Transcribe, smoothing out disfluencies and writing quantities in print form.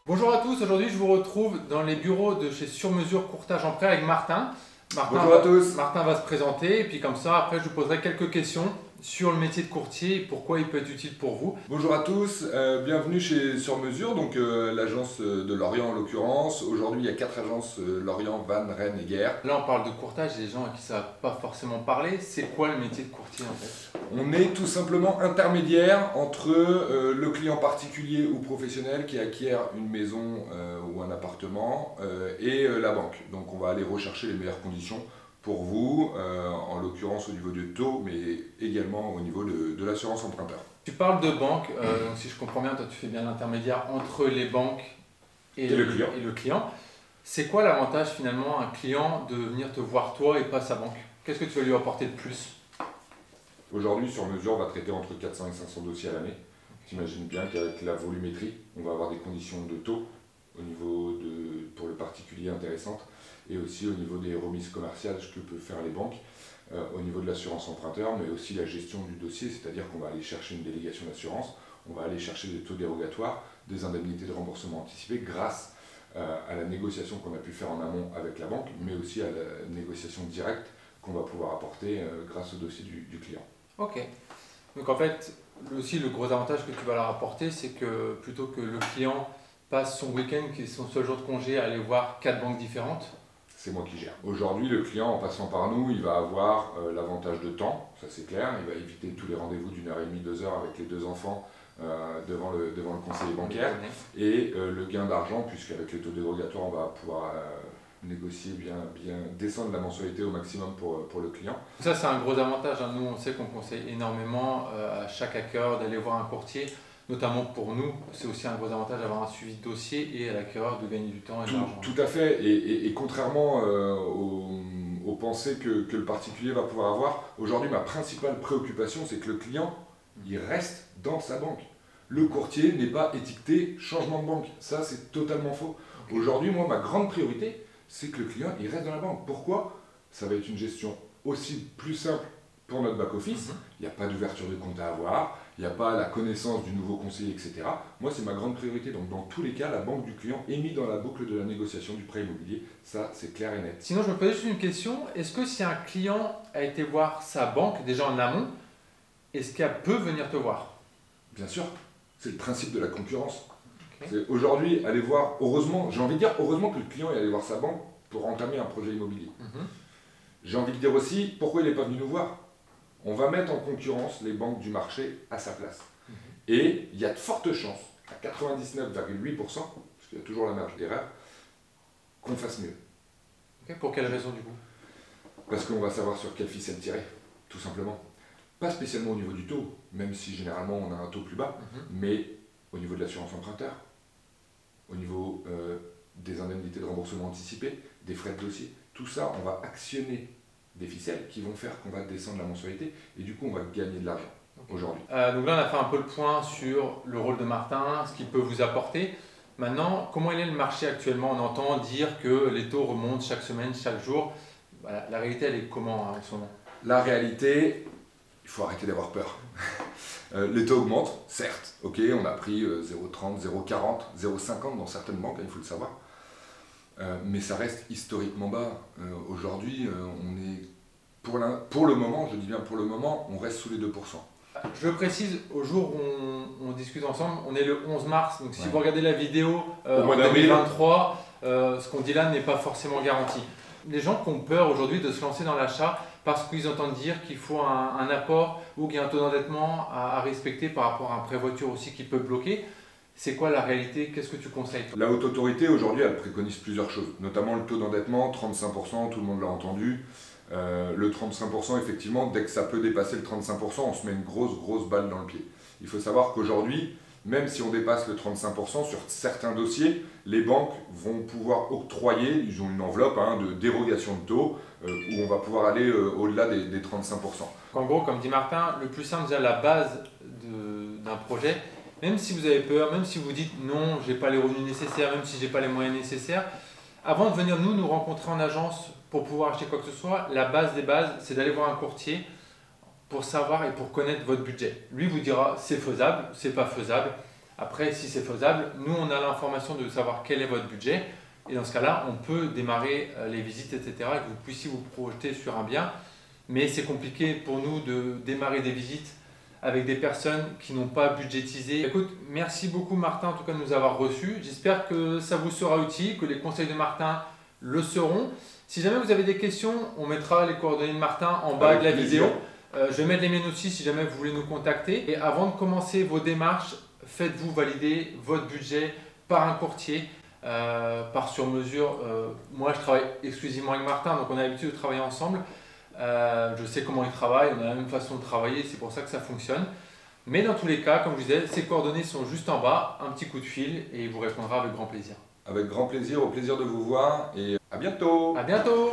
Bonjour à tous, aujourd'hui je vous retrouve dans les bureaux de chez Sur Mesure Courtage en Prêt avec Martin. Bonjour à tous. Martin va se présenter et puis comme ça après je vous poserai quelques questions sur le métier de courtier et pourquoi il peut être utile pour vous. Bonjour à tous, bienvenue chez Sur Mesure, donc l'agence de Lorient en l'occurrence. Aujourd'hui il y a 4 agences, Lorient, Vannes, Rennes et Guer. Là on parle de courtage, il y a des gens à qui ça ne va pas forcément parler. C'est quoi le métier de courtier en fait? On est tout simplement intermédiaire entre le client particulier ou professionnel qui acquiert une maison ou un appartement et la banque. Donc on va aller rechercher les meilleures conditions pour vous, en l'occurrence au niveau du taux, mais également au niveau de l'assurance emprunteur. Tu parles de banque, donc si je comprends bien, toi tu fais bien l'intermédiaire entre les banques et le client. C'est quoi l'avantage finalement un client de venir te voir toi et pas sa banque? Qu'est-ce que tu vas lui apporter de plus? Aujourd'hui, Sur Mesure, on va traiter entre 400 et 500 dossiers à l'année. T'imagines bien qu'avec la volumétrie, on va avoir des conditions de taux au niveau pour le particulier intéressantes et aussi au niveau des remises commerciales que peuvent faire les banques, au niveau de l'assurance emprunteur, mais aussi la gestion du dossier, c'est-à-dire qu'on va aller chercher une délégation d'assurance, on va aller chercher des taux dérogatoires, des indemnités de remboursement anticipé grâce à la négociation qu'on a pu faire en amont avec la banque, mais aussi à la négociation directe qu'on va pouvoir apporter grâce au dossier du client. Ok. Donc en fait, aussi le gros avantage que tu vas leur apporter, c'est que plutôt que le client passe son week-end, qui est son seul jour de congé, à aller voir 4 banques différentes. C'est moi qui gère. Aujourd'hui, le client, en passant par nous, il va avoir l'avantage de temps, ça c'est clair. Il va éviter tous les rendez-vous d'1h30, 2 heures avec les 2 enfants devant le conseiller bancaire. Et le gain d'argent, puisqu'avec les taux dérogatoires, on va pouvoir négocier, bien descendre la mensualité au maximum pour le client. Ça, c'est un gros avantage. Nous, on sait qu'on conseille énormément à chaque acquéreur d'aller voir un courtier. Notamment pour nous, c'est aussi un gros avantage d'avoir un suivi de dossier et à l'acquéreur de gagner du temps et de l'argent. Tout à fait, et contrairement aux pensées que le particulier va pouvoir avoir, aujourd'hui ma principale préoccupation c'est que le client, il reste dans sa banque. Le courtier n'est pas étiqueté changement de banque, ça c'est totalement faux. Okay. Aujourd'hui, moi ma grande priorité c'est que le client il reste dans la banque. Pourquoi? Ça va être une gestion aussi plus simple pour notre back-office, il n'y a pas d'ouverture de compte à avoir, il n'y a pas la connaissance du nouveau conseiller, etc. Moi, c'est ma grande priorité. Donc, dans tous les cas, la banque du client est mise dans la boucle de la négociation du prêt immobilier. Ça, c'est clair et net. Sinon, je me posais juste une question. Est-ce que si un client a été voir sa banque déjà en amont, est-ce qu'elle peut venir te voir? Bien sûr. C'est le principe de la concurrence. Okay. Aujourd'hui, aller voir, heureusement, j'ai envie de dire, heureusement que le client est allé voir sa banque pour entamer un projet immobilier. J'ai envie de dire aussi, pourquoi il n'est pas venu nous voir? On va mettre en concurrence les banques du marché à sa place. Et il y a de fortes chances, à 99,8%, parce qu'il y a toujours la marge d'erreur, qu'on fasse mieux. Okay, pour quelle raison du coup? Parce qu'on va savoir sur quelle ficelle tirer, tout simplement. Pas spécialement au niveau du taux, même si généralement on a un taux plus bas, mais au niveau de l'assurance emprunteur, au niveau des indemnités de remboursement anticipé, des frais de dossier, tout ça, on va actionner des ficelles qui vont faire qu'on va descendre la mensualité et du coup on va gagner de l'argent aujourd'hui. Donc là on a fait un peu le point sur le rôle de Martin, ce qu'il peut vous apporter. Maintenant, comment est le marché actuellement? On entend dire que les taux remontent chaque semaine, chaque jour. Voilà, la réalité elle est comment en ce moment? La réalité, il faut arrêter d'avoir peur. Les taux augmentent, certes, ok, on a pris 0,30, 0,40, 0,50 dans certaines banques, il faut le savoir. Mais ça reste historiquement bas. Aujourd'hui, on est, pour le moment, je dis bien pour le moment, on reste sous les 2%. Je précise, au jour où on discute ensemble, on est le 11 mars, donc si vous regardez la vidéo en 2023, ce qu'on dit là n'est pas forcément garanti. Les gens qui ont peur aujourd'hui de se lancer dans l'achat parce qu'ils entendent dire qu'il faut un apport ou qu'il y a un taux d'endettement à respecter par rapport à un prêt voiture aussi qui peut bloquer. C'est quoi la réalité? Qu'est-ce que tu conseilles? La haute autorité aujourd'hui elle préconise plusieurs choses, notamment le taux d'endettement, 35%, tout le monde l'a entendu. Le 35%, effectivement, dès que ça peut dépasser le 35%, on se met une grosse balle dans le pied. Il faut savoir qu'aujourd'hui, même si on dépasse le 35%, sur certains dossiers, les banques vont pouvoir octroyer, ils ont une enveloppe de dérogation de taux, où on va pouvoir aller au-delà des 35%. En gros, comme dit Martin, le plus simple, déjà la base d'un projet, même si vous avez peur, même si vous dites non, je n'ai pas les revenus nécessaires, même si je n'ai pas les moyens nécessaires, avant de venir nous rencontrer en agence pour pouvoir acheter quoi que ce soit, la base des bases, c'est d'aller voir un courtier pour savoir et pour connaître votre budget. Lui vous dira c'est faisable, c'est pas faisable. Après, si c'est faisable, nous on a l'information de savoir quel est votre budget. Et dans ce cas-là, on peut démarrer les visites, etc. et que vous puissiez vous projeter sur un bien. Mais c'est compliqué pour nous de démarrer des visites avec des personnes qui n'ont pas budgétisé. Écoute, merci beaucoup Martin en tout cas de nous avoir reçus. J'espère que ça vous sera utile, que les conseils de Martin le seront. Si jamais vous avez des questions, on mettra les coordonnées de Martin en bas de la vidéo. Je vais mettre les miennes aussi si jamais vous voulez nous contacter. Et avant de commencer vos démarches, faites-vous valider votre budget par un courtier, par sur mesure. Moi, je travaille exclusivement avec Martin, donc on a l'habitude de travailler ensemble. Je sais comment il travaille, on a la même façon de travailler, c'est pour ça que ça fonctionne. Mais dans tous les cas, comme je vous disais, ces coordonnées sont juste en bas, un petit coup de fil et il vous répondra avec grand plaisir. Avec grand plaisir, au plaisir de vous voir et à bientôt. À bientôt.